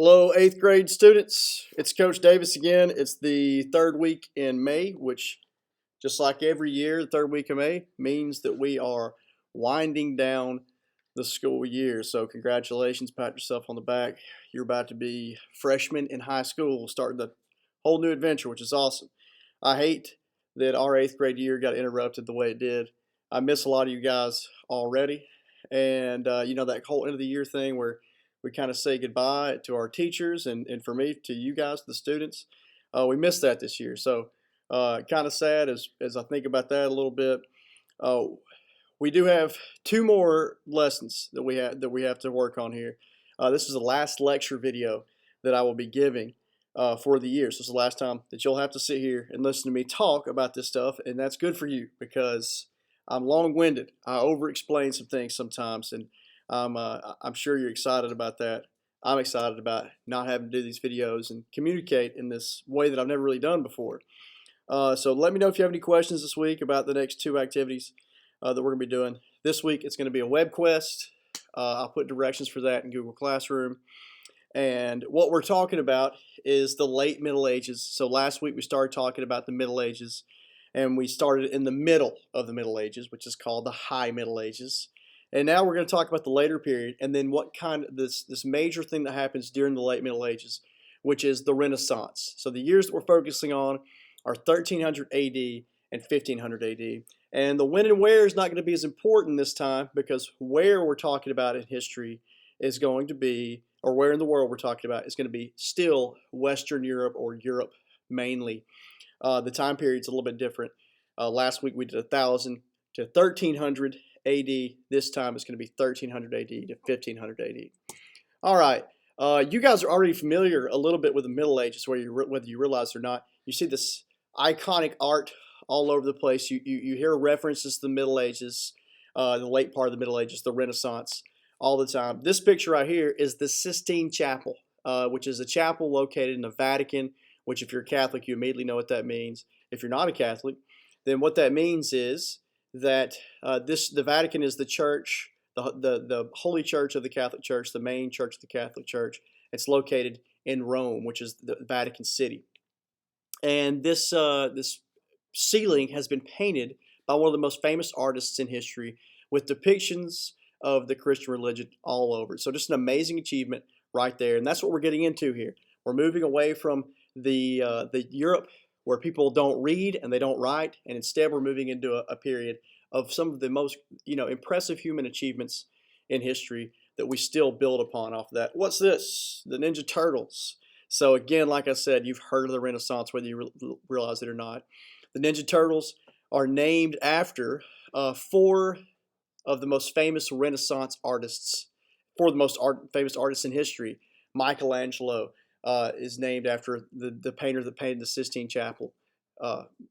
Hello, 8th grade students. It's Coach Davis again. It's the third week in May, which, just like every year, the third week of May means that we are winding down the school year. So, congratulations, pat yourself on the back. You're about to be freshmen in high school, starting the whole new adventure, which is awesome. I hate that our 8th grade year got interrupted the way it did. I miss a lot of you guys already. And, that whole end of the year thing where we kind of say goodbye to our teachers and for me to you guys, the students. We missed that this year. So, kind of sad as I think about that a little bit. Uh, we do have two more lessons that we have to work on here. This is the last lecture video that I will be giving for the year. So this is the last time that you'll have to sit here and listen to me talk about this stuff, and that's good for you because I'm long-winded. I over-explain some things sometimes, and I'm sure you're excited about that. I'm excited about not having to do these videos and communicate in this way that I've never really done before. So let me know if you have any questions this week about the next two activities that we're going to be doing. This week it's going to be a web quest. I'll put directions for that in Google Classroom. And what we're talking about is the late Middle Ages. So last week we started talking about the Middle Ages, and we started in the middle of the Middle Ages, which is called the High Middle Ages. And now we're going to talk about the later period, and then what kind of this major thing that happens during the late Middle Ages, which is the Renaissance. So the years that we're focusing on are 1300 AD and 1500 AD. And the when and where is not going to be as important this time because where we're talking about in history is going to be, or where in the world we're talking about, is going to be still Western Europe or Europe mainly. The time period's a little bit different. Last week we did 1000 to 1300 AD. This time it's going to be 1300 AD to 1500 AD. All right. You guys are already familiar a little bit with the Middle Ages, whether you realize it or not. You see this iconic art all over the place. You hear references to the Middle Ages, the late part of the Middle Ages, the Renaissance, all the time. This picture right here is the Sistine Chapel, which is a chapel located in the Vatican, which if you're a Catholic, you immediately know what that means. If you're not a Catholic, then what that means is that the Vatican is the church, the holy church of the Catholic Church, the main church of the Catholic Church. It's located in Rome, which is the Vatican City. And this ceiling has been painted by one of the most famous artists in history with depictions of the Christian religion all over. So just an amazing achievement right there. And that's what we're getting into here. We're moving away from the Europe where people don't read and they don't write, and instead we're moving into a period of some of the most impressive human achievements in history that we still build upon off of that. What's this? The Ninja Turtles. So again, like I said, you've heard of the Renaissance, whether you realize it or not. The Ninja Turtles are named after four of the most famous Renaissance artists, four of the most famous artists in history. Michelangelo is named after the painter that painted the Sistine Chapel,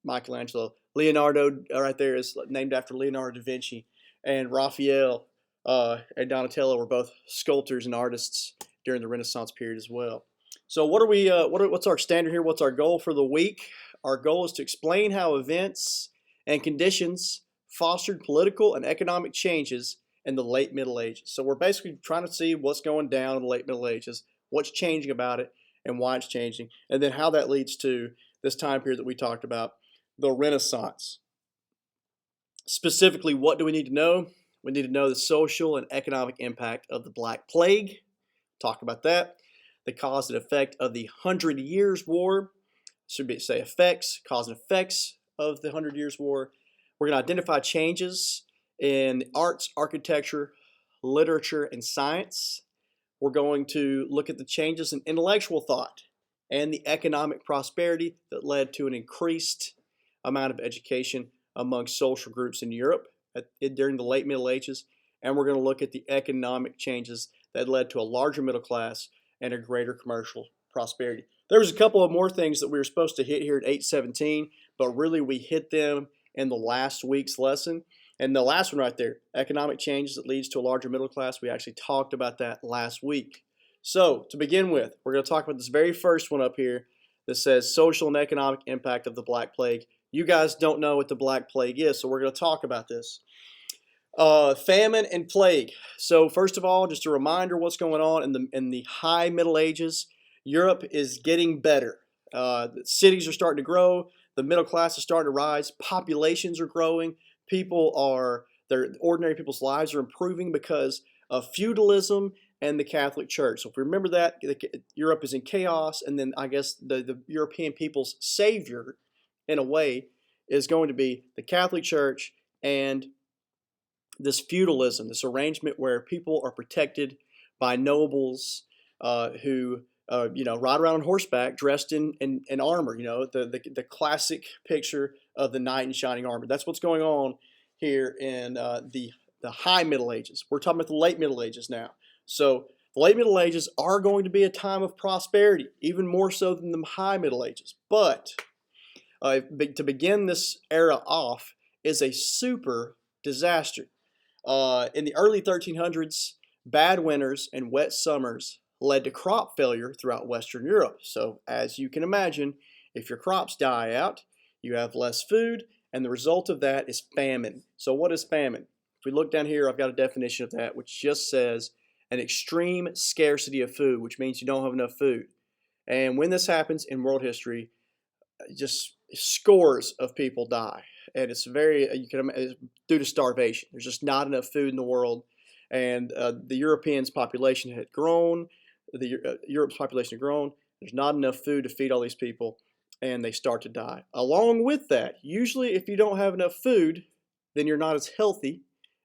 Michelangelo. Leonardo, right there, is named after Leonardo da Vinci. And Raphael and Donatello were both sculptors and artists during the Renaissance period as well. So what's our standard here? What's our goal for the week? Our goal is to explain how events and conditions fostered political and economic changes in the late Middle Ages. So we're basically trying to see what's going down in the late Middle Ages, what's changing about it, and why it's changing, and then how that leads to this time period that we talked about, the Renaissance. Specifically, what do we need to know? We need to know the social and economic impact of the Black Plague. Talk about that. The cause and effect of the 100 Years' War. Should be say effects, cause and effects of the 100 Years' War. We're going to identify changes in arts, architecture, literature, and science. We're going to look at the changes in intellectual thought and the economic prosperity that led to an increased amount of education among social groups in Europe during the late Middle Ages. And we're going to look at the economic changes that led to a larger middle class and a greater commercial prosperity. There was a couple of more things that we were supposed to hit here at 8:17, but really we hit them in the last week's lesson. And the last one right there, economic changes that leads to a larger middle class, we actually talked about that last week. So to begin with, we're going to talk about this very first one up here that says social and economic impact of the Black Plague. You guys don't know what the Black Plague is, so we're going to talk about this. Famine and plague. So first of all, just a reminder what's going on in the high Middle Ages. Europe is getting better. The cities are starting to grow. The middle class is starting to rise. Populations are growing. Their ordinary people's lives are improving because of feudalism and the Catholic Church. So if we remember that, Europe is in chaos, and then I guess the European people's savior, in a way, is going to be the Catholic Church and this feudalism, this arrangement where people are protected by nobles who ride around on horseback dressed in armor. The classic picture of the knight in shining armor. That's what's going on here in the high Middle Ages. We're talking about the late Middle Ages now. So the late Middle Ages are going to be a time of prosperity, even more so than the high Middle Ages. But to begin this era off is a super disaster. In the early 1300s, bad winters and wet summers led to crop failure throughout Western Europe. So, as you can imagine, if your crops die out, you have less food, and the result of that is famine. So, what is famine? If we look down here, I've got a definition of that, which just says an extreme scarcity of food, which means you don't have enough food. And when this happens in world history, just scores of people die, and it's due to starvation. There's just not enough food in the world, and the Europeans' population had grown. Europe's population had grown. There's not enough food to feed all these people, and they start to die. Along with that, usually if you don't have enough food, then you're not as healthy,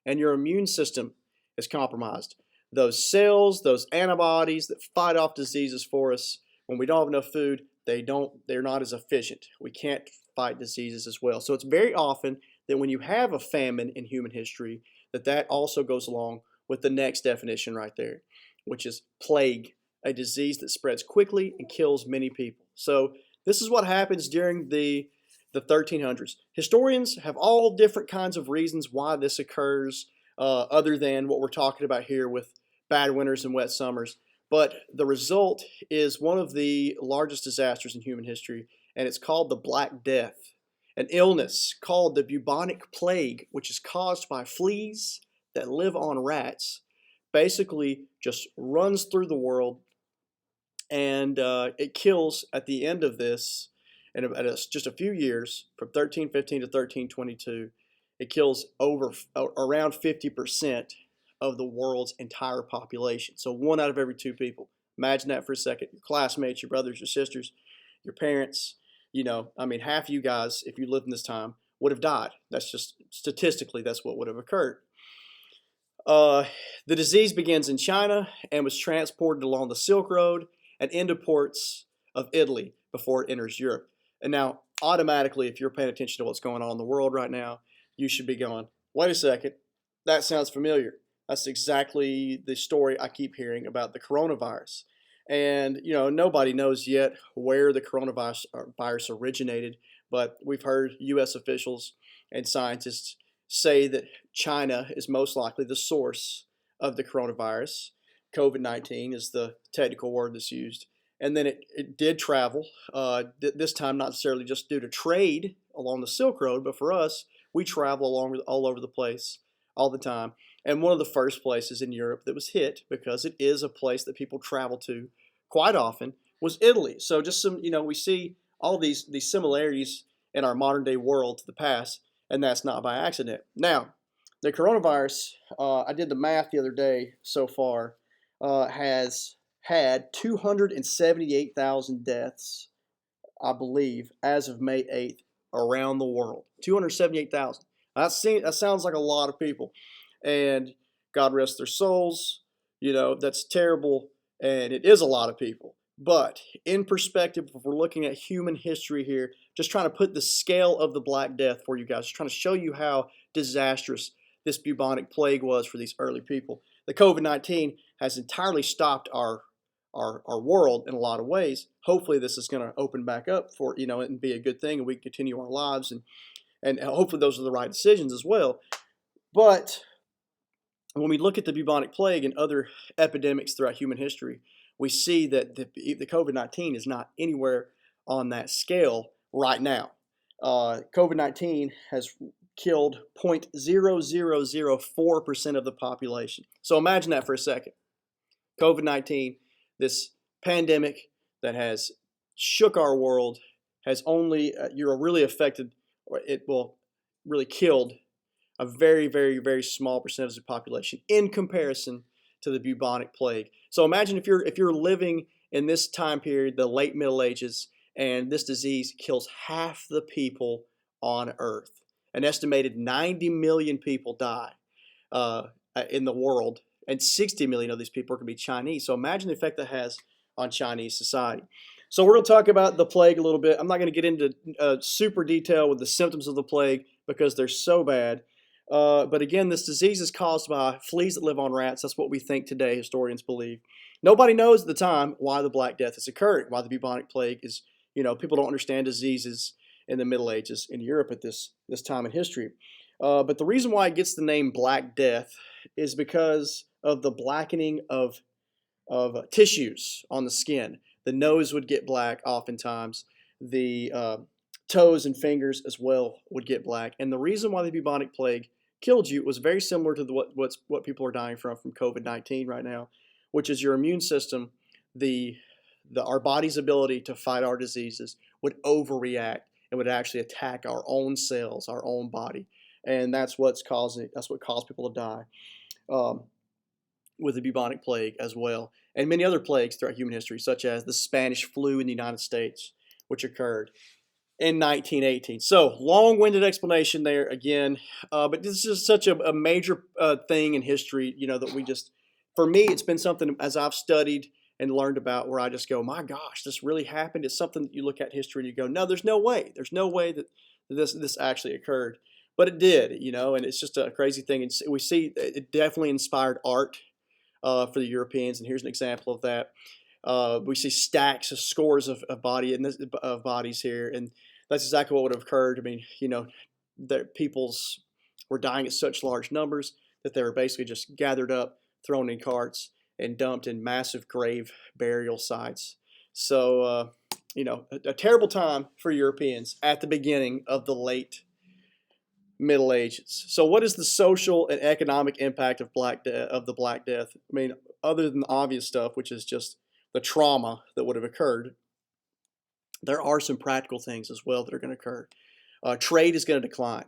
and your immune system is compromised. Those cells, those antibodies that fight off diseases for us, when we don't have enough food, they're not as efficient. We can't fight diseases as well. So it's very often that when you have a famine in human history, that also goes along with the next definition right there, which is plague, a disease that spreads quickly and kills many people. So this is what happens during the 1300s. Historians have all different kinds of reasons why this occurs, other than what we're talking about here with bad winters and wet summers. But the result is one of the largest disasters in human history, and it's called the Black Death, an illness called the bubonic plague, which is caused by fleas that live on rats, basically just runs through the world, and it kills at the end of this, and just a few years, from 1315 to 1322, it kills around 50% of the world's entire population. So 1 out of every 2 people. Imagine that for a second. Your classmates, your brothers, your sisters, your parents, half of you guys, if you lived in this time, would have died. That's just statistically, that's what would have occurred. The disease begins in China and was transported along the Silk Road and into ports of Italy before it enters Europe. And now, automatically, if you're paying attention to what's going on in the world right now, you should be going, wait a second, that sounds familiar. That's exactly the story I keep hearing about the coronavirus. And, nobody knows yet where the coronavirus originated, but we've heard U.S. officials and scientists say that China is most likely the source of the coronavirus. COVID-19 is the technical word that's used. And then it did travel, this time not necessarily just due to trade along the Silk Road, but for us, we travel all over the place all the time. And one of the first places in Europe that was hit, because it is a place that people travel to quite often, was Italy. So just some, we see all these similarities in our modern day world to the past, and that's not by accident. Now, the coronavirus, I did the math the other day so far, has had 278,000 deaths, I believe, as of May 8th around the world. 278,000. That sounds like a lot of people. And God rest their souls. That's terrible, and it is a lot of people. But in perspective, if we're looking at human history here, just trying to put the scale of the Black Death for you guys, just trying to show you how disastrous this bubonic plague was for these early people. The COVID-19 has entirely stopped our world in a lot of ways. Hopefully this is going to open back up for, and be a good thing, and we can continue our lives, and hopefully those are the right decisions as well. But when we look at the bubonic plague and other epidemics throughout human history, we see that the COVID-19 is not anywhere on that scale right now. COVID-19 has killed 0.0004% of the population. So imagine that for a second. COVID-19, this pandemic that has shook our world, has only, you're really affected, or it will really killed a very, very, very small percentage of the population in comparison to the bubonic plague. So imagine if you're living in this time period, the late Middle Ages, and this disease kills half the people on Earth. An estimated 90 million people die in the world, and 60 million of these people are going to be Chinese. So imagine the effect that has on Chinese society. So we're going to talk about the plague a little bit. I'm not going to get into super detail with the symptoms of the plague because they're so bad. But again, this disease is caused by fleas that live on rats. That's what we think today, historians believe. Nobody knows at the time why the Black Death is occurring, why the bubonic plague is, people don't understand diseases in the Middle Ages in Europe at this time in history. But the reason why it gets the name Black Death is because of the blackening of tissues on the skin. The nose would get black oftentimes. The toes and fingers as well would get black. And the reason why the bubonic plague killed you was very similar to what people are dying from COVID-19 right now, which is your immune system, our body's ability to fight our diseases would overreact and would actually attack our own cells, our own body. And that's what caused people to die with the bubonic plague as well. And many other plagues throughout human history, such as the Spanish flu in the United States, which occurred in 1918. So, long-winded explanation there again, but this is just such a major thing in history, that we just, for me, it's been something as I've studied and learned about where I just go, my gosh, this really happened. It's something that you look at history and you go, no, there's no way that this actually occurred. But it did, and it's just a crazy thing. And we see it definitely inspired art for the Europeans, and here's an example of that. We see stacks of scores of bodies here, and that's exactly what would have occurred. I mean, the peoples were dying at such large numbers that they were basically just gathered up, thrown in carts, and dumped in massive grave burial sites. So, a terrible time for Europeans at the beginning of the late Middle Ages. So what is the social and economic impact of the Black Death? I mean, other than the obvious stuff, which is just the trauma that would have occurred, there are some practical things as well that are going to occur. Trade is going to decline.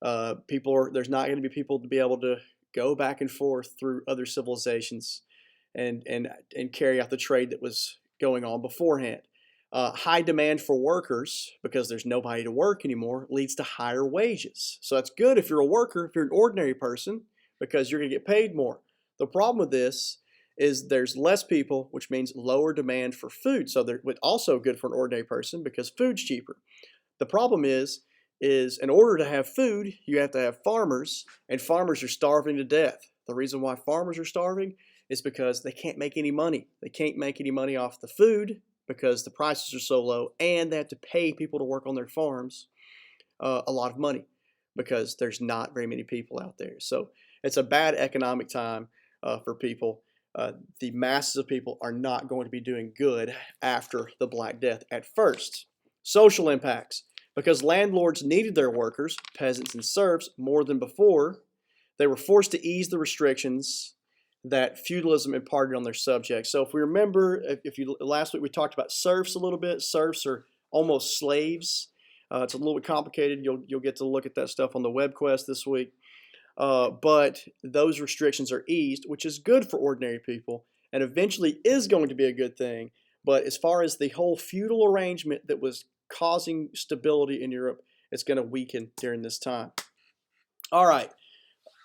There's not going to be people to be able to go back and forth through other civilizations and carry out the trade that was going on beforehand. High demand for workers, because there's nobody to work anymore, leads to higher wages. So that's good if you're a worker, if you're an ordinary person, because you're going to get paid more. The problem with this is there's less people, which means lower demand for food. So they're also good for an ordinary person because food's cheaper. The problem is in order to have food, you have to have farmers, and farmers are starving to death. The reason why farmers are starving is because they can't make any money. They can't make any money off the food because the prices are so low, and they have to pay people to work on their farms a lot of money because there's not very many people out there. So it's a bad economic time for people. The masses of people are not going to be doing good after the Black Death at first. Social impacts. Because landlords needed their workers, peasants and serfs, more than before, they were forced to ease the restrictions that feudalism imparted on their subjects. So if we remember, last week we talked about serfs a little bit. Serfs are almost slaves. It's a little bit complicated. You'll get to look at that stuff on the WebQuest this week. But those restrictions are eased, which is good for ordinary people and eventually is going to be a good thing. But as far as the whole feudal arrangement that was causing stability in Europe, it's going to weaken during this time. All right.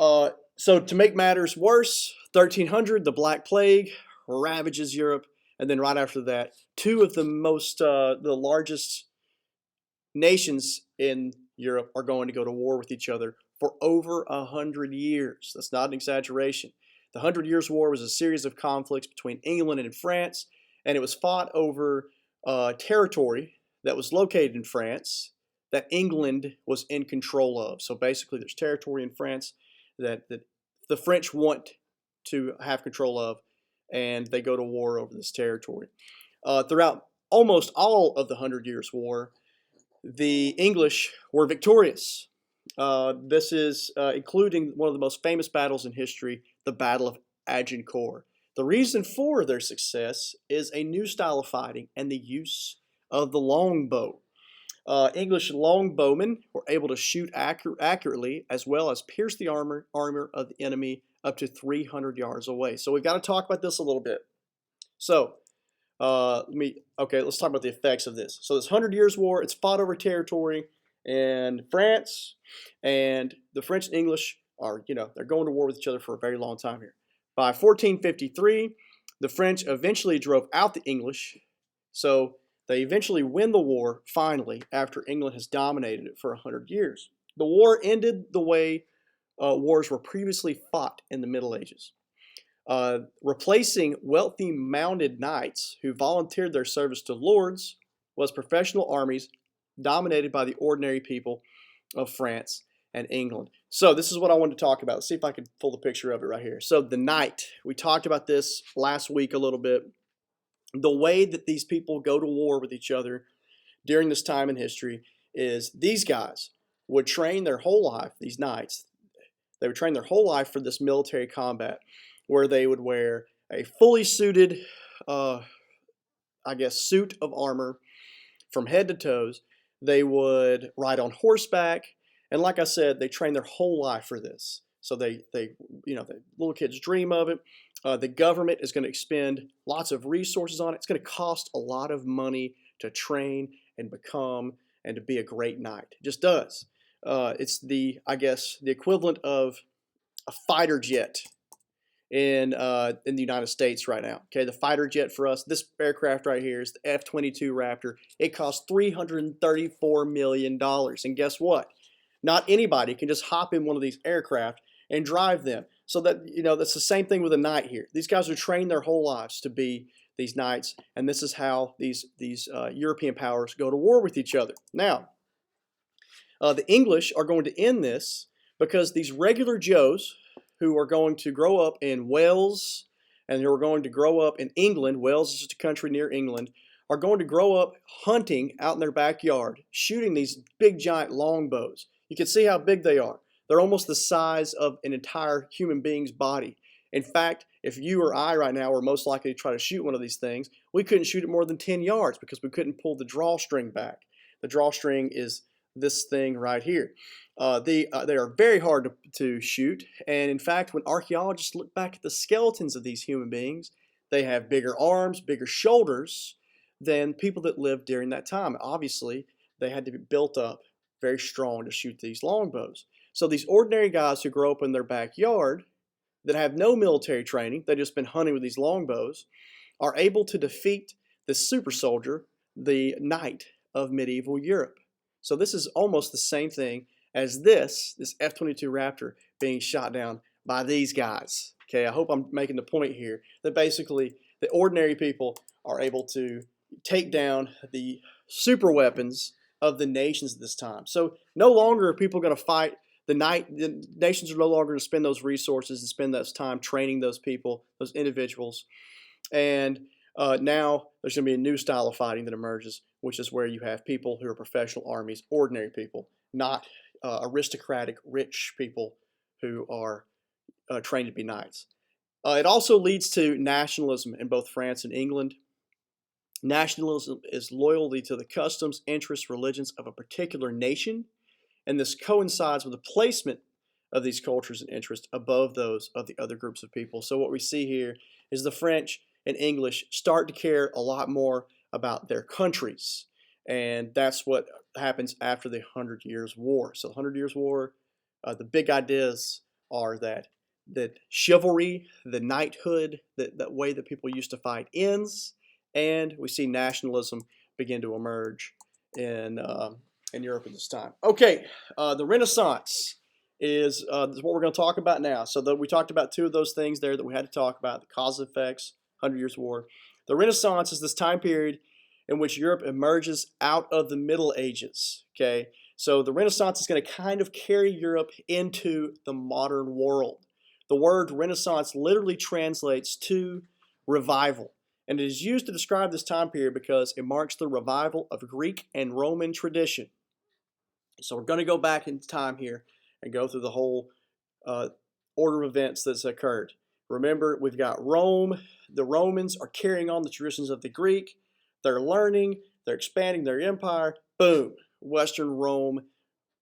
So to make matters worse, 1300, the Black Plague ravages Europe. And then right after that, two of the largest nations in Europe are going to go to war with each other for over 100 years. That's not an exaggeration. The 100 Years' War was a series of conflicts between England and France, and it was fought over territory that was located in France that England was in control of. So basically there's territory in France that the French want to have control of, and they go to war over this territory. Throughout almost all of the 100 Years' War, the English were victorious. This is including one of the most famous battles in history, the Battle of Agincourt. The reason for their success is a new style of fighting and the use of the longbow. English longbowmen were able to shoot accurately as well as pierce the armor of the enemy up to 300 yards away. So we've got to talk about this a little bit. So let's talk about the effects of this. So this 100 Years' War, it's fought over territory in France, and the French and English are, they're going to war with each other for a very long time here. By 1453, the French eventually drove out the English, so they eventually win the war, finally, after England has dominated it for 100 years. The war ended the way wars were previously fought in the Middle Ages. Replacing wealthy mounted knights who volunteered their service to lords was professional armies dominated by the ordinary people of France and England. So this is what I wanted to talk about. Let's see if I can pull the picture of it right here. So the knight, we talked about this last week a little bit. The way that these people go to war with each other during this time in history is these guys would train their whole life, these knights, they would train their whole life for this military combat where they would wear a fully suited, suit of armor from head to toes. They would ride on horseback, and like I said, they train their whole life for this. So the little kids dream of it. The government is going to expend lots of resources on it. It's going to cost a lot of money to train and become and to be a great knight. It just does. It's the equivalent of a fighter jet in the United States right now. Okay, the fighter jet for us, this aircraft right here is the F-22 Raptor. It costs $334 million. And guess what? Not anybody can just hop in one of these aircraft and drive them. So that, that's the same thing with a knight here. These guys are trained their whole lives to be these knights, and this is how these European powers go to war with each other. Now, the English are going to end this because these regular Joes who are going to grow up in Wales and who are going to grow up in England, Wales is just a country near England, are going to grow up hunting out in their backyard, shooting these big giant longbows. You can see how big they are. They're almost the size of an entire human being's body. In fact, if you or I right now were most likely to try to shoot one of these things, we couldn't shoot it more than 10 yards because we couldn't pull the drawstring back. The drawstring is this thing right here. They are very hard to shoot, and in fact, when archaeologists look back at the skeletons of these human beings, they have bigger arms, bigger shoulders than people that lived during that time. Obviously, they had to be built up very strong to shoot these longbows. So these ordinary guys who grow up in their backyard that have no military training, they've just been hunting with these longbows, are able to defeat the super soldier, the knight of medieval Europe. So this is almost the same thing as this F-22 Raptor being shot down by these guys. Okay, I hope I'm making the point here that basically the ordinary people are able to take down the super weapons of the nations at this time. So no longer are people going to fight the nations are no longer going to spend those resources and spend that time training those people, those individuals. And now there's going to be a new style of fighting that emerges, which is where you have people who are professional armies, ordinary people, not aristocratic, rich people who are trained to be knights. It also leads to nationalism in both France and England. Nationalism is loyalty to the customs, interests, religions of a particular nation, and this coincides with the placement of these cultures and interests above those of the other groups of people. So what we see here is the French and English start to care a lot more about their countries, and that's what happens after the 100 Years' War. So the 100 Years' War, the big ideas are that chivalry, the knighthood, that way that people used to fight ends, and we see nationalism begin to emerge in Europe at this time. Okay, the Renaissance is what we're going to talk about now. So we talked about two of those things there that we had to talk about, the cause and effects, 100 Years' War. The Renaissance is this time period in which Europe emerges out of the Middle Ages. Okay, so the Renaissance is going to kind of carry Europe into the modern world. The word Renaissance literally translates to revival, and it is used to describe this time period because it marks the revival of Greek and Roman tradition. So we're going to go back in time here and go through the whole order of events that's occurred. Remember, we've got Rome. The Romans are carrying on the traditions of the Greek. They're learning. They're expanding their empire. Boom. Western Rome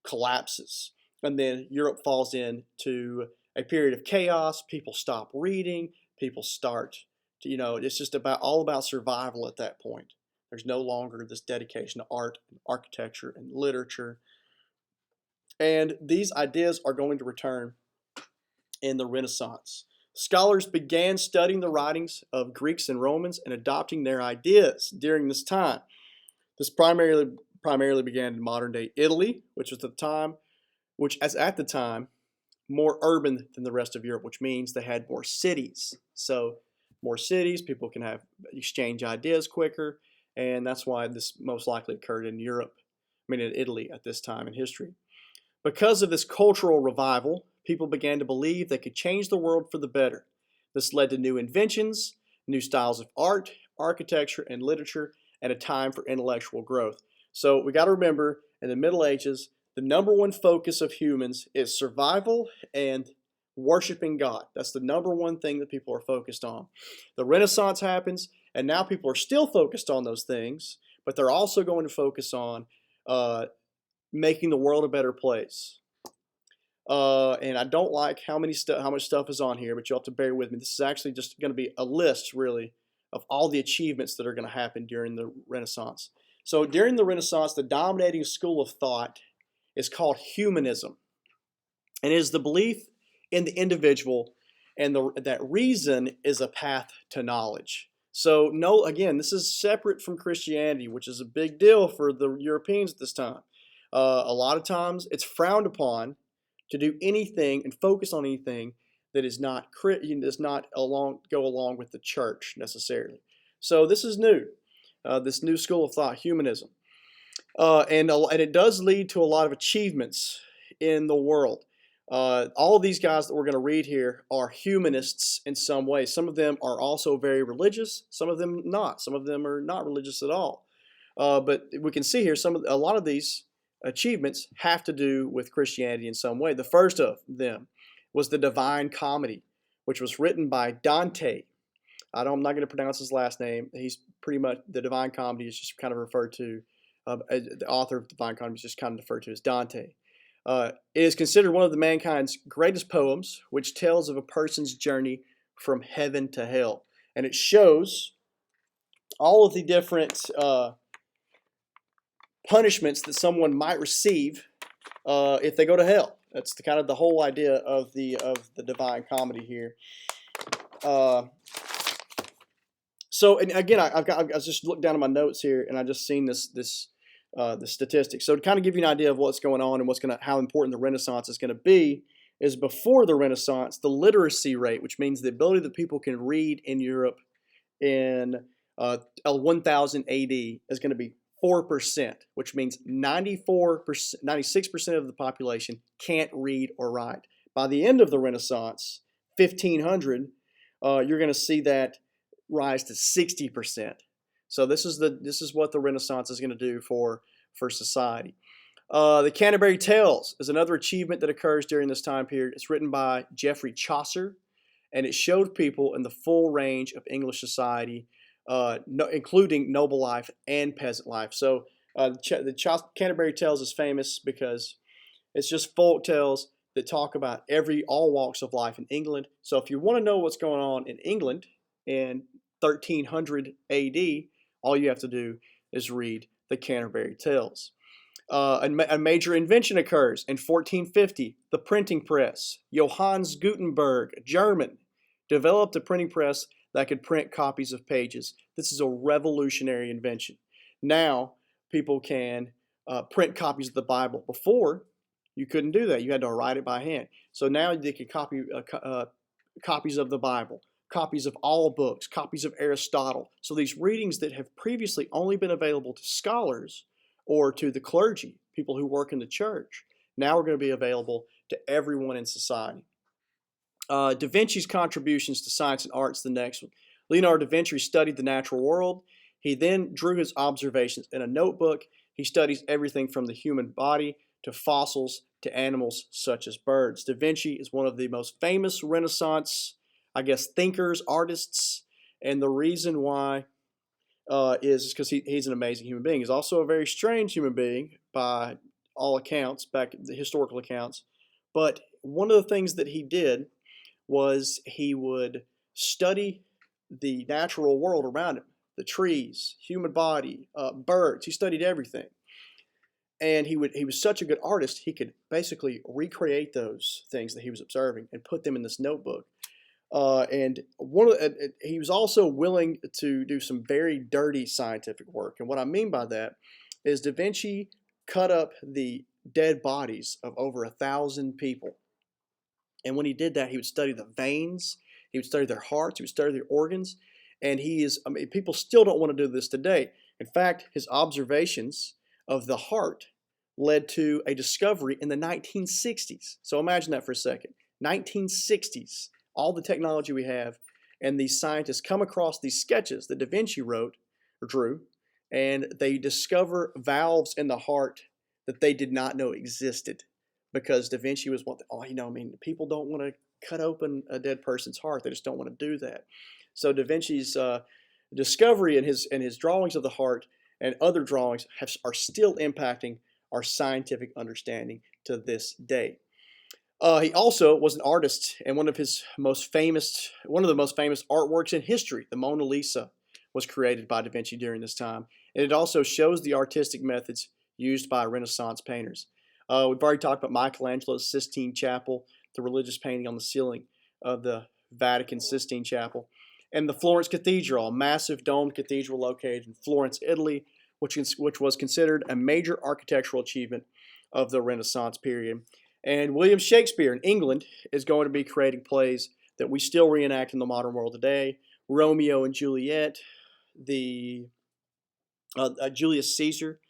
collapses. And then Europe falls into a period of chaos. People stop reading. People start to, it's just all about survival at that point. There's no longer this dedication to art, and architecture, and literature. And these ideas are going to return in the Renaissance. Scholars began studying the writings of Greeks and Romans and adopting their ideas during this time. This primarily began in modern-day Italy, which at the time more urban than the rest of Europe, which means they had more cities. So more cities, people can exchange ideas quicker, and that's why this most likely occurred in in Italy at this time in history. Because of this cultural revival, people began to believe they could change the world for the better. This led to new inventions, new styles of art, architecture, and literature, and a time for intellectual growth. So we got to remember, in the Middle Ages, the number one focus of humans is survival and worshiping God. That's the number one thing that people are focused on. The Renaissance happens, and now people are still focused on those things, but they're also going to focus on making the world a better place. And I don't like how much stuff is on here, but you'll have to bear with me. This is actually just going to be a list, really, of all the achievements that are going to happen during the Renaissance. So during the Renaissance, the dominating school of thought is called humanism. And it is the belief in the individual and that reason is a path to knowledge. So again, this is separate from Christianity, which is a big deal for the Europeans at this time. A lot of times it's frowned upon to do anything and focus on anything that does not go along with the church necessarily. So this is new, this new school of thought, humanism. And it does lead to a lot of achievements in the world. All of these guys that we're going to read here are humanists in some way. Some of them are also very religious, some of them not. Some of them are not religious at all. But we can see here a lot of these achievements have to do with Christianity in some way. The first of them was the Divine Comedy, which was written by Dante. I'm not going to pronounce his last name. He's pretty much, the Divine Comedy is just kind of referred to, the author of Divine Comedy is just kind of referred to as Dante. It is considered one of the mankind's greatest poems, which tells of a person's journey from heaven to hell. And it shows all of the different punishments that someone might receive if they go to hell. That's kind of the whole idea of the Divine Comedy here. So, and again, I just looked down at my notes here, and I just seen the statistics. So to kind of give you an idea of what's going on and how important the Renaissance is going to be, is before the Renaissance, the literacy rate, which means the ability that people can read in Europe in 1000 AD, is going to be 4%, which means 96% of the population can't read or write. By the end of the Renaissance, 1500, you're going to see that rise to 60%. So this is what the Renaissance is going to do for society. The Canterbury Tales is another achievement that occurs during this time period. It's written by Geoffrey Chaucer, and it showed people in the full range of English society, including noble life and peasant life. So the Canterbury Tales is famous because it's just folk tales that talk about all walks of life in England. So if you want to know what's going on in England in 1300 AD, all you have to do is read the Canterbury Tales. A major invention occurs in 1450, the printing press. Johannes Gutenberg, a German, developed a printing press that could print copies of pages. This is a revolutionary invention. Now, people can print copies of the Bible. Before, you couldn't do that. You had to write it by hand. So now they can copy copies of the Bible, copies of all books, copies of Aristotle. So these readings that have previously only been available to scholars or to the clergy, people who work in the church, now are going to be available to everyone in society. Da Vinci's contributions to science and art is the next one. Leonardo da Vinci studied the natural world. He then drew his observations in a notebook. He studies everything from the human body to fossils to animals such as birds. Da Vinci is one of the most famous Renaissance, I guess, thinkers, artists, and the reason why is because he's an amazing human being. He's also a very strange human being by all accounts, back the historical accounts. But one of the things that he did was he would study the natural world around him, the trees, human body, birds. He studied everything. And he was such a good artist, he could basically recreate those things that he was observing and put them in this notebook. And he was also willing to do some very dirty scientific work. And what I mean by that is Da Vinci cut up the dead bodies of over 1,000 people. And when he did that, he would study the veins, he would study their hearts, he would study their organs. And people still don't want to do this today. In fact, his observations of the heart led to a discovery in the 1960s. So imagine that for a second. 1960s, all the technology we have, and these scientists come across these sketches that Da Vinci wrote or drew, and they discover valves in the heart that they did not know existed, because Da Vinci was people don't want to cut open a dead person's heart. They just don't want to do that. So Da Vinci's discovery and his drawings of the heart and other drawings are still impacting our scientific understanding to this day. He also was an artist, and one of the most famous artworks in history, the Mona Lisa, was created by Da Vinci during this time. And it also shows the artistic methods used by Renaissance painters. We've already talked about Michelangelo's Sistine Chapel, the religious painting on the ceiling of the Vatican Sistine Chapel, and the Florence Cathedral, a massive domed cathedral located in Florence, Italy, which was considered a major architectural achievement of the Renaissance period. And William Shakespeare in England is going to be creating plays that we still reenact in the modern world today. Romeo and Juliet, Julius Caesar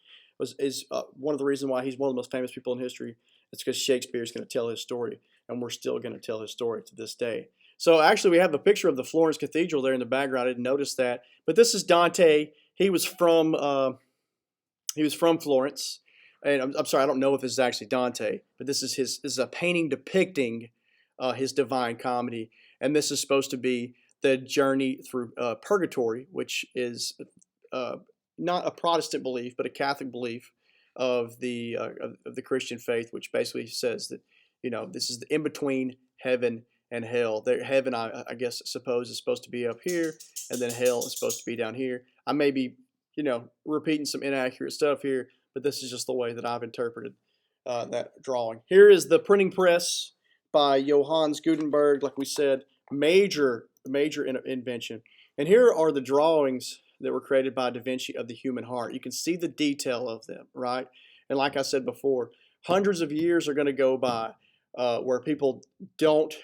is one of the reasons why he's one of the most famous people in history. It's because Shakespeare is going to tell his story, and we're still going to tell his story to this day. So actually, we have a picture of the Florence Cathedral there in the background. I didn't notice that, but this is Dante. He was from Florence, and I'm sorry, I don't know if this is actually Dante, but this is a painting depicting his Divine Comedy, and this is supposed to be the journey through purgatory, which is not a Protestant belief, but a Catholic belief of the Christian faith, which basically says that this is the in between heaven and hell. Heaven, I guess, suppose is supposed to be up here, and then hell is supposed to be down here. I may be, repeating some inaccurate stuff here, but this is just the way that I've interpreted that drawing. Here is the printing press by Johannes Gutenberg. Like we said, major invention. And here are the drawings that were created by Da Vinci of the human heart. You can see the detail of them, right? And like I said before, hundreds of years are going to go by where people don't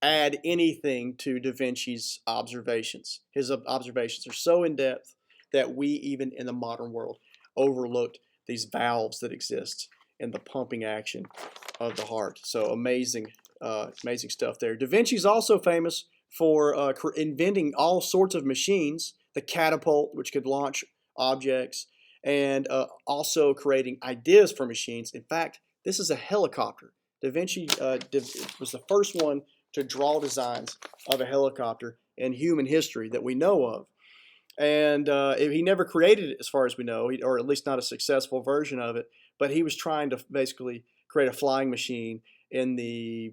add anything to Da Vinci's observations. His observations are so in-depth that we, even in the modern world, overlooked these valves that exist in the pumping action of the heart. So amazing stuff there. Da Vinci's also famous for inventing all sorts of machines, the catapult, which could launch objects, and also creating ideas for machines. In fact, this is a helicopter. Da Vinci was the first one to draw designs of a helicopter in human history that we know of. And he never created it, as far as we know, or at least not a successful version of it, but he was trying to basically create a flying machine in the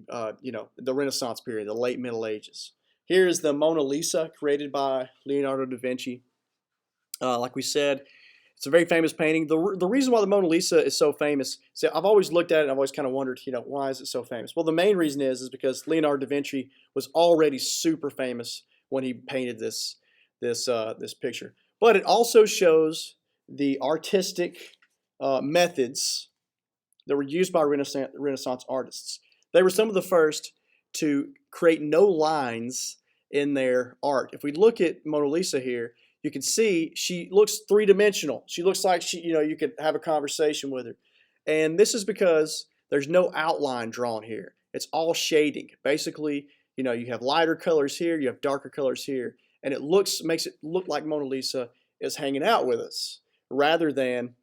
Renaissance period, the late Middle Ages. Here is the Mona Lisa, created by Leonardo da Vinci. Like we said, it's a very famous painting. The reason why the Mona Lisa is so famous, I've always looked at it and I've always kind of wondered, why is it so famous? Well, the main reason is because Leonardo da Vinci was already super famous when he painted this picture. But it also shows the artistic methods that were used by Renaissance artists. They were some of the first to create no lines in their art. If we look at Mona Lisa here, you can see she looks three-dimensional. She looks like you could have a conversation with her. And this is because there's no outline drawn here. It's all shading. Basically, you have lighter colors here, you have darker colors here, and it makes it look like Mona Lisa is hanging out with us rather than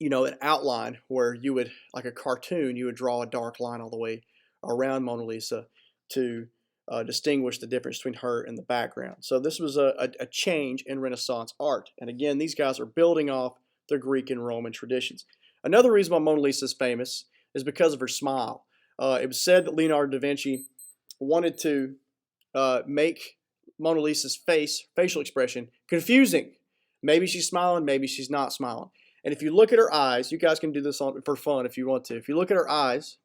an outline where you would, like a cartoon, you would draw a dark line all the way around Mona Lisa to distinguish the difference between her and the background. So this was a change in Renaissance art. And again, these guys are building off the Greek and Roman traditions. Another reason why Mona Lisa is famous is because of her smile. It was said that Leonardo da Vinci wanted to make Mona Lisa's facial expression, confusing. Maybe she's smiling, maybe she's not smiling. And if you look at her eyes, you guys can do this for fun if you want to. If you look at her eyes,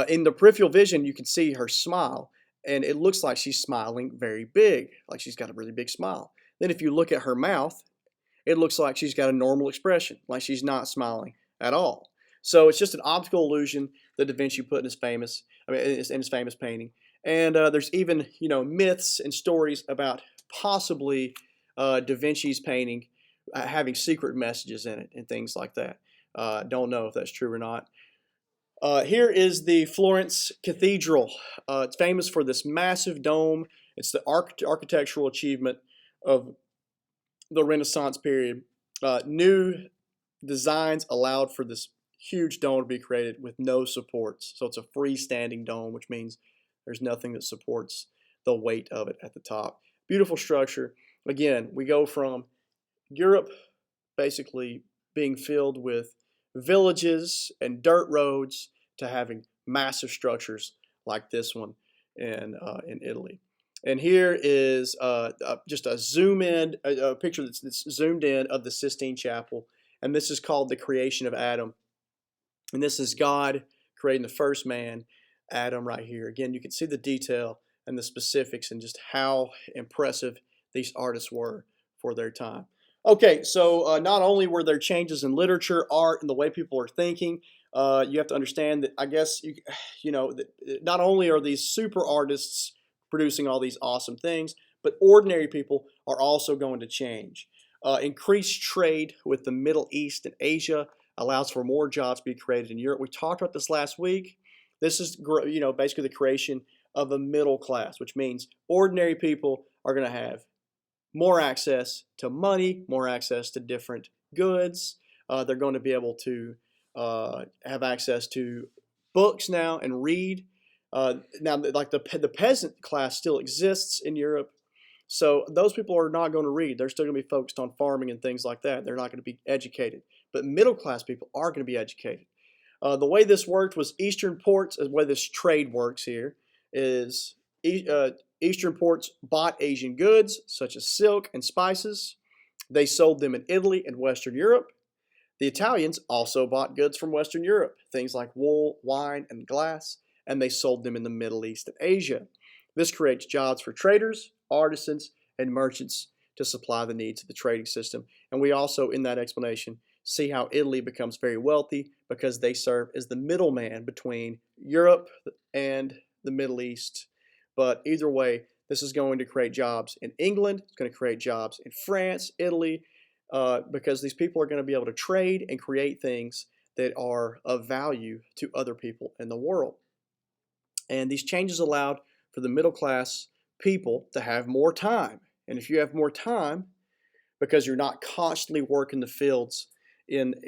in the peripheral vision, you can see her smile, and it looks like she's smiling very big, like she's got a really big smile. Then if you look at her mouth, it looks like she's got a normal expression, like she's not smiling at all. So it's just an optical illusion that Da Vinci put in his famous painting. And there's even myths and stories about possibly Da Vinci's painting having secret messages in it and things like that. Don't know if that's true or not. Here is the Florence Cathedral. It's famous for this massive dome. It's the architectural achievement of the Renaissance period. New designs allowed for this huge dome to be created with no supports. So it's a freestanding dome, which means there's nothing that supports the weight of it at the top. Beautiful structure. Again, we go from Europe basically being filled with villages and dirt roads to having massive structures like this one in Italy. And here is just a zoom in, a picture that's zoomed in of the Sistine Chapel. And this is called the creation of Adam. And this is God creating the first man, Adam, right here. Again, you can see the detail and the specifics and just how impressive these artists were for their time. Okay, so not only were there changes in literature, art, and the way people are thinking, you have to understand that, I guess, that not only are these super artists producing all these awesome things, but ordinary people are also going to change. Increased trade with the Middle East and Asia allows for more jobs to be created in Europe. We talked about this last week. This is, basically the creation of a middle class, which means ordinary people are going to have more access to money, more access to different goods. They're going to be able to have access to books now and read. Now, like the peasant class still exists in Europe, so those people are not going to read. They're still going to be focused on farming and things like that. They're not going to be educated. But middle class people are going to be educated. The way this worked was Eastern ports, the way this trade works here, is Eastern ports bought Asian goods such as silk and spices. They sold them in Italy and Western Europe. The Italians also bought goods from Western Europe, things like wool, wine, and glass, and they sold them in the Middle East and Asia. This creates jobs for traders, artisans, and merchants to supply the needs of the trading system. And we also, in that explanation, see how Italy becomes very wealthy because they serve as the middleman between Europe and the Middle East. But either way, this is going to create jobs in England. It's going to create jobs in France, Italy, because these people are going to be able to trade and create things that are of value to other people in the world. And these changes allowed for the middle class people to have more time. And if you have more time, because you're not constantly working the fields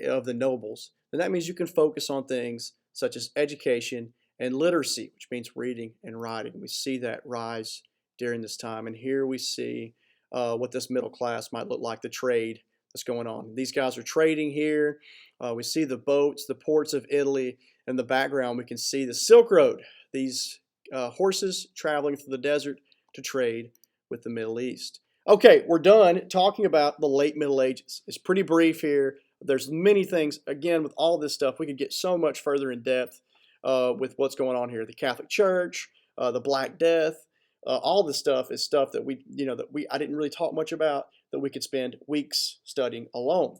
of the nobles, then that means you can focus on things such as education and literacy, which means reading and writing. We see that rise during this time. And here we see what this middle class might look like, the trade that's going on. These guys are trading here. We see the boats, the ports of Italy. In the background, we can see the Silk Road, these horses traveling through the desert to trade with the Middle East. Okay, we're done talking about the late Middle Ages. It's pretty brief here. There's many things. Again, with all this stuff, we could get so much further in depth with what's going on here. The Catholic Church, the Black Death, all this stuff is stuff that I didn't really talk much about, that we could spend weeks studying alone.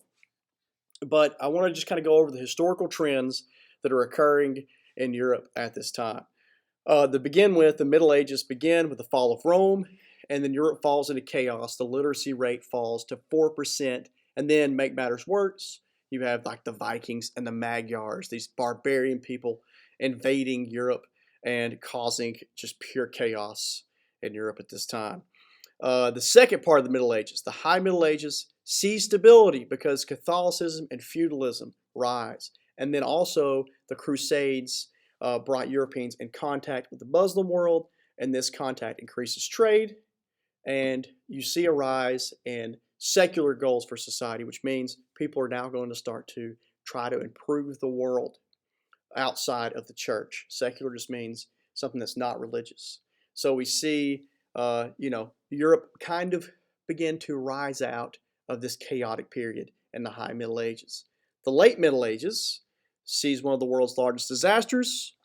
But I want to just kind of go over the historical trends that are occurring in Europe at this time. To begin with, the Middle Ages begin with the fall of Rome, and then Europe falls into chaos. The literacy rate falls to 4%, and then make matters worse, you have like the Vikings and the Magyars, these barbarian people invading Europe and causing just pure chaos in Europe at this time. The second part of the Middle Ages, the High Middle Ages, see stability because Catholicism and feudalism rise. And then also the Crusades brought Europeans in contact with the Muslim world, and this contact increases trade, and you see a rise in secular goals for society, which means people are now going to start to try to improve the world outside of the church. Secular just means something that's not religious. So we see, Europe kind of begin to rise out of this chaotic period in the High Middle Ages. The Late Middle Ages sees one of the world's largest disasters,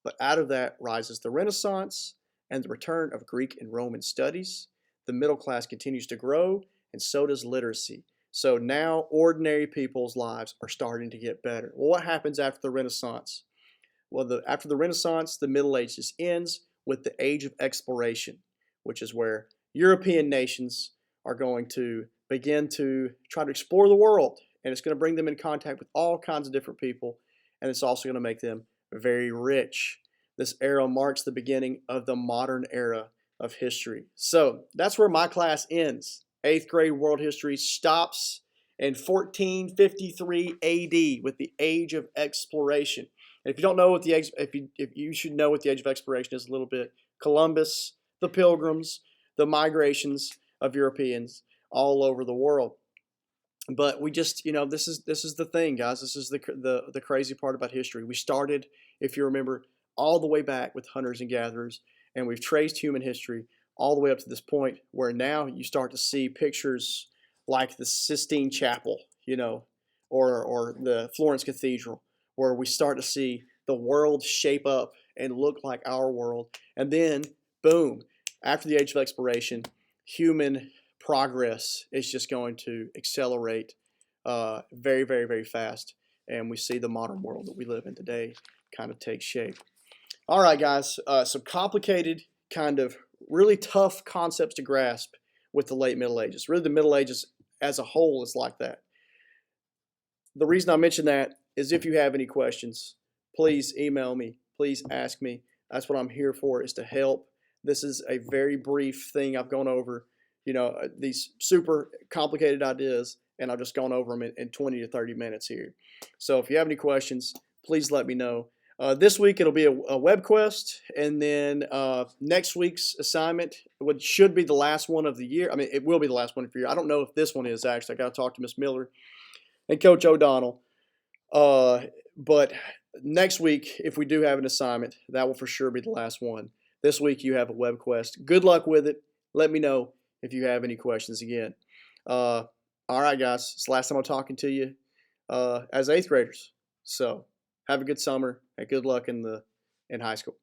but out of that rises the Renaissance and the return of Greek and Roman studies. The middle class continues to grow, and so does literacy. So now ordinary people's lives are starting to get better. Well, what happens after the Renaissance? Well, after the Renaissance, the Middle Ages ends with the Age of Exploration, which is where European nations are going to begin to try to explore the world. And it's going to bring them in contact with all kinds of different people. And it's also going to make them very rich. This era marks the beginning of the modern era of history. So that's where my class ends. 8th grade world history stops in 1453 AD with the Age of Exploration. And if you don't know what if you should know what the Age of Exploration is a little bit. Columbus, the Pilgrims, the migrations of Europeans all over the world. But we just, this is the thing, guys. This is the crazy part about history. We started, if you remember, all the way back with hunters and gatherers, and we've traced human history all the way up to this point where now you start to see pictures like the Sistine Chapel, or the Florence Cathedral, where we start to see the world shape up and look like our world. And then, boom, after the Age of Exploration, human progress is just going to accelerate very, very, very fast. And we see the modern world that we live in today kind of take shape. All right, guys, some complicated, kind of really tough concepts to grasp with the late Middle Ages. Really, the Middle Ages as a whole is like that. The reason I mention that is if you have any questions, please email me. Please ask me. That's what I'm here for, is to help. This is a very brief thing I've gone over, these super complicated ideas, and I've just gone over them in 20 to 30 minutes here. So if you have any questions, please let me know. This week it'll be a web quest, and then next week's assignment, which should be the last one of the year. I mean, it will be the last one of the year. I don't know if this one is, actually. I got to talk to Miss Miller and Coach O'Donnell. But next week, if we do have an assignment, that will for sure be the last one. This week you have a web quest. Good luck with it. Let me know if you have any questions again. All right, guys. It's the last time I'm talking to you as 8th graders. So have a good summer and good luck in high school.